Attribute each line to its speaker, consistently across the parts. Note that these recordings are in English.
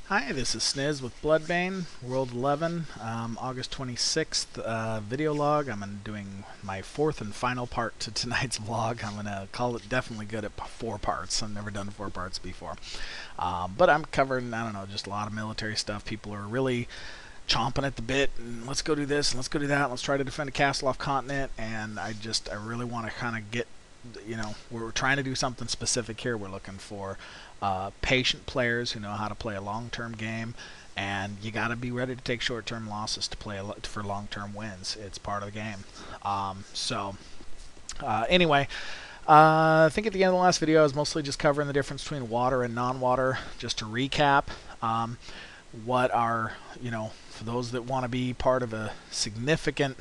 Speaker 1: Hi, this is Sniz with Bloodbane, World 11, August 26th video log. I'm doing my fourth and final part to tonight's vlog. I'm going to call it definitely good at 4 parts. I've never done 4 parts before. But I'm covering, I don't know, just a lot of military stuff. People are really chomping at the bit, and let's go do this, and let's go do that, and let's try to defend a castle off continent, and I really want to kind of get, we're trying to do something specific here. We're looking for patient players who know how to play a long-term game, and you got to be ready to take short-term losses to play for long-term wins. It's part of the game. Anyway, I think at the end of the last video I was mostly just covering the difference between water and non-water. Just to recap, what are, for those that want to be part of a significant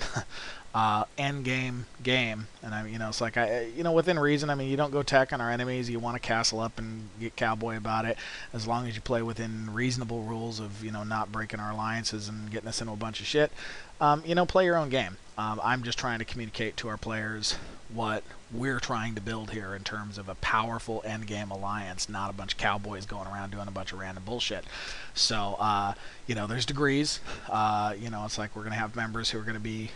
Speaker 1: end game, and it's like within reason. I mean, you don't go tech on our enemies. You want to castle up and get cowboy about it, as long as you play within reasonable rules of not breaking our alliances and getting us into a bunch of shit. Play your own game. I'm just trying to communicate to our players what we're trying to build here in terms of a powerful end game alliance, not a bunch of cowboys going around doing a bunch of random bullshit. So there's degrees. It's like we're gonna have members who are gonna be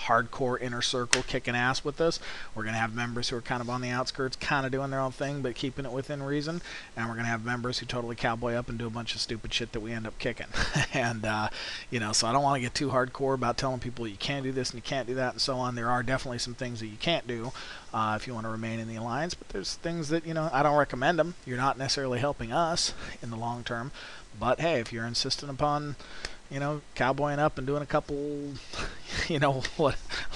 Speaker 1: hardcore inner circle kicking ass with us. We're going to have members who are kind of on the outskirts, kind of doing their own thing, but keeping it within reason. And we're going to have members who totally cowboy up and do a bunch of stupid shit that we end up kicking. And, so I don't want to get too hardcore about telling people you can't do this and you can't do that and so on. There are definitely some things that you can't do if you want to remain in the alliance, but there's things that, I don't recommend them. You're not necessarily helping us in the long term. But hey, if you're insistent upon cowboying up and doing a couple,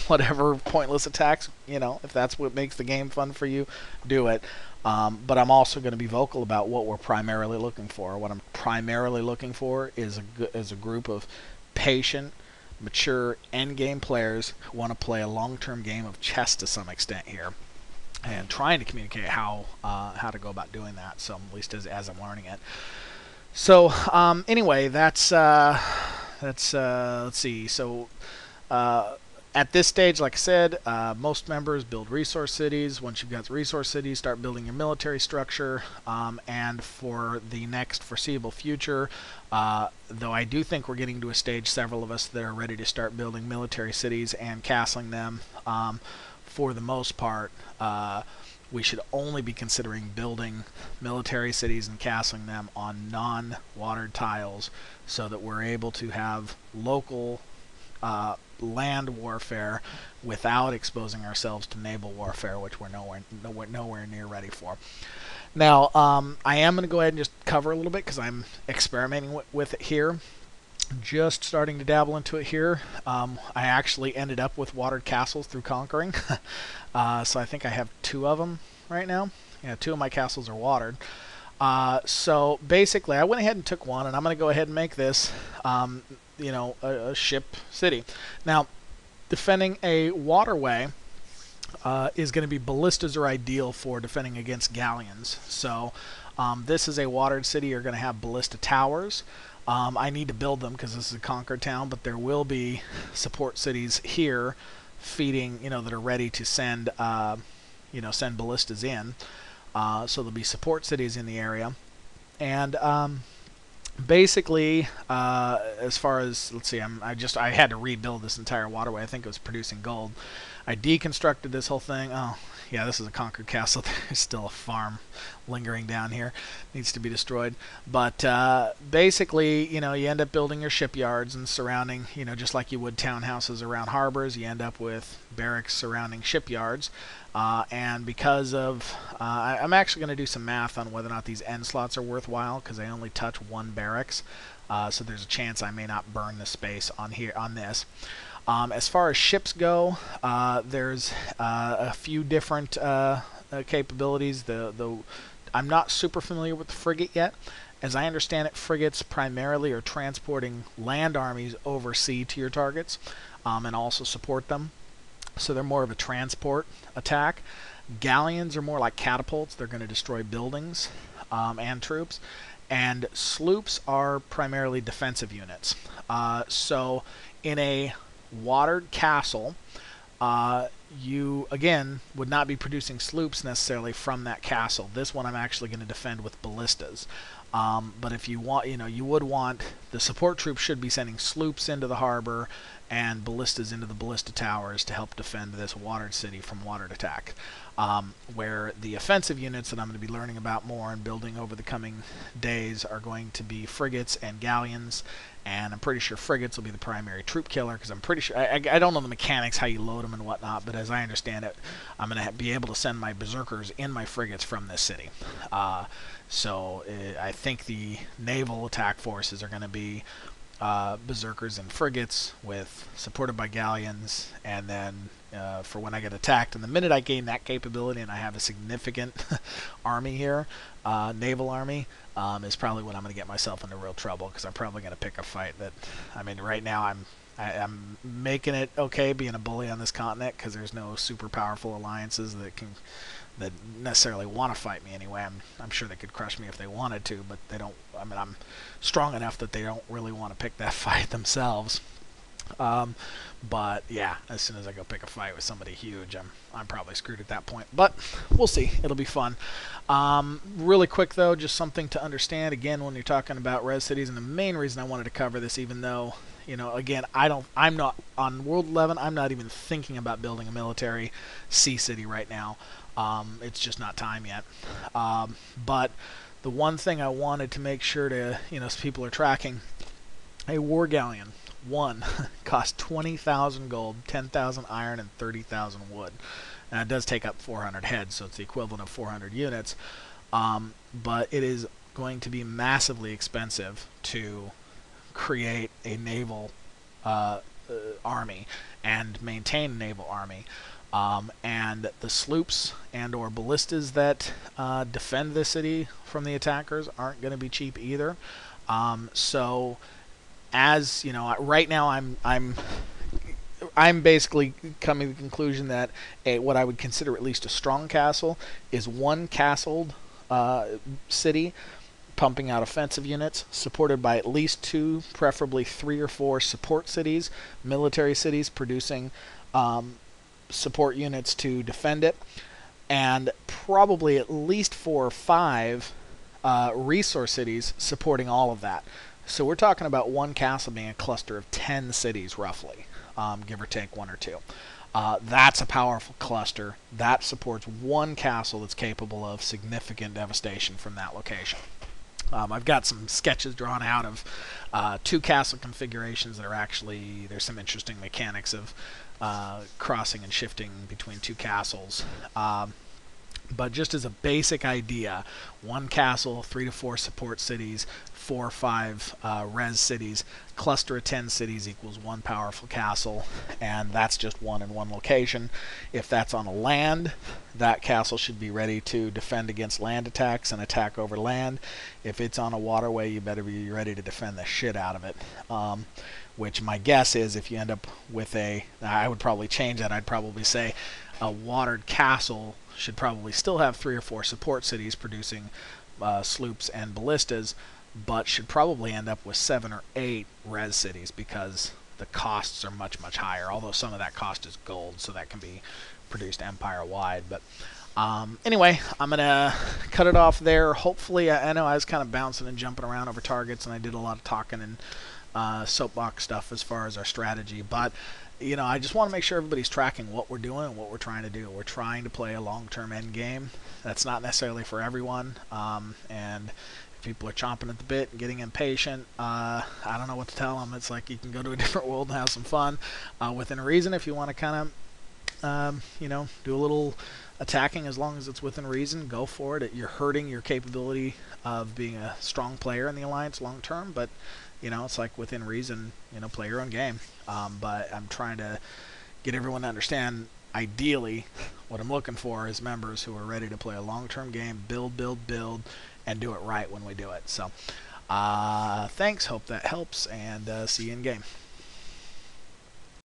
Speaker 1: whatever pointless attacks, if that's what makes the game fun for you, do it. But I'm also going to be vocal about what we're primarily looking for. What I'm primarily looking for is a group of patient, mature endgame players who want to play a long-term game of chess to some extent here, and trying to communicate how to go about doing that. So at least as I'm learning it. So anyway, that's let's see. So at this stage, like I said, most members build resource cities. Once you've got the resource cities, start building your military structure. And for the next foreseeable future, though I do think we're getting to a stage, several of us, that are ready to start building military cities and castling them. For the most part, we should only be considering building military cities and castling them on non-watered tiles, so that we're able to have local land warfare without exposing ourselves to naval warfare, which we're nowhere near ready for. Now, I am going to go ahead and just cover a little bit because I'm experimenting with it here. Just starting to dabble into it here. I actually ended up with watered castles through conquering. So I think I have 2 of them right now. Yeah, 2 of my castles are watered. So basically, I went ahead and took one, and I'm going to go ahead and make this, a ship city. Now, defending a waterway is going to be ballistas are ideal for defending against galleons. So this is a watered city. You're going to have ballista towers. I need to build them because this is a conquered town, but there will be support cities here feeding, that are ready to send, send ballistas in. So there'll be support cities in the area. And basically, as far as, let's see, I had to rebuild this entire waterway. I think it was producing gold. I deconstructed this whole thing. Oh, yeah, this is a conquered castle. There's still a farm lingering down here. Needs to be destroyed. But basically, you end up building your shipyards and surrounding, just like you would townhouses around harbors, you end up with barracks surrounding shipyards. And because of, I'm actually going to do some math on whether or not these end slots are worthwhile, because I only touch 1 barracks. So there's a chance I may not burn the space on this. As far as ships go, there's a few different capabilities. I'm not super familiar with the frigate yet. As I understand it, frigates primarily are transporting land armies overseas to your targets, and also support them. So they're more of a transport attack. Galleons are more like catapults. They're going to destroy buildings and troops. And sloops are primarily defensive units. So in a watered castle, you, again, would not be producing sloops necessarily from that castle. This one I'm actually going to defend with ballistas. But if you want, you would want the support troops should be sending sloops into the harbor and ballistas into the ballista towers to help defend this watered city from watered attack. Where the offensive units that I'm going to be learning about more and building over the coming days are going to be frigates and galleons, and I'm pretty sure frigates will be the primary troop killer, because I'm pretty sure, I don't know the mechanics, how you load them and whatnot, but as I understand it, I'm going to be able to send my berserkers in my frigates from this city. So I think the naval attack forces are going to be berserkers and frigates, with supported by galleons, and then for when I get attacked, and the minute I gain that capability and I have a significant army here, naval army, is probably when I'm going to get myself into real trouble, because I'm probably going to pick a fight that, I mean, right now I'm making it okay being a bully on this continent, because there's no super powerful alliances that necessarily want to fight me anyway. I'm sure they could crush me if they wanted to, but they don't. I mean, I'm strong enough that they don't really want to pick that fight themselves. But yeah, as soon as I go pick a fight with somebody huge, I'm probably screwed at that point. But we'll see. It'll be fun. Really quick though, just something to understand again when you're talking about res cities, and the main reason I wanted to cover this, even though, again, I'm not on World 11. I'm not even thinking about building a military sea city right now. It's just not time yet. But the one thing I wanted to make sure to, so people are tracking, a war galleon, one, costs 20,000 gold, 10,000 iron, and 30,000 wood. And it does take up 400 heads, so it's the equivalent of 400 units. But it is going to be massively expensive to create a naval army and maintain a naval army. And the sloops and or ballistas that defend the city from the attackers aren't going to be cheap either. So, as right now I'm basically coming to the conclusion that what I would consider at least a strong castle is one castled city pumping out offensive units, supported by at least 2, preferably 3 or 4 support cities, military cities producing support units to defend it, and probably at least 4 or 5 resource cities supporting all of that. So we're talking about one castle being a cluster of 10 cities roughly, give or take 1 or 2. That's a powerful cluster that supports one castle that's capable of significant devastation from that location. I've got some sketches drawn out of 2 castle configurations that are actually, there's some interesting mechanics of crossing and shifting between 2 castles. But just as a basic idea, 1 castle, 3 to 4 support cities, 4 or 5 res cities, cluster of 10 cities equals 1 powerful castle, and that's just one in one location. If that's on a land, that castle should be ready to defend against land attacks and attack over land. If it's on a waterway, you better be ready to defend the shit out of it. Which my guess is, if you end up with I would probably change that. I'd probably say a watered castle should probably still have 3 or 4 support cities producing sloops and ballistas, but should probably end up with 7 or 8 res cities, because the costs are much, much higher, although some of that cost is gold, so that can be produced empire-wide. But anyway, I'm going to cut it off there. Hopefully, I know I was kind of bouncing and jumping around over targets, and I did a lot of talking and soapbox stuff as far as our strategy, but I just want to make sure everybody's tracking what we're doing and what we're trying to do. We're trying to play a long-term end game. That's not necessarily for everyone, and if people are chomping at the bit and getting impatient, I don't know what to tell them. It's like, you can go to a different world and have some fun within reason. If you want to kind of do a little attacking, as long as it's within reason, go for it. You're hurting your capability of being a strong player in the Alliance long term, but it's like, within reason, play your own game. But I'm trying to get everyone to understand, ideally, what I'm looking for is members who are ready to play a long-term game, build, and do it right when we do it. So, thanks. Hope that helps, and see you in game.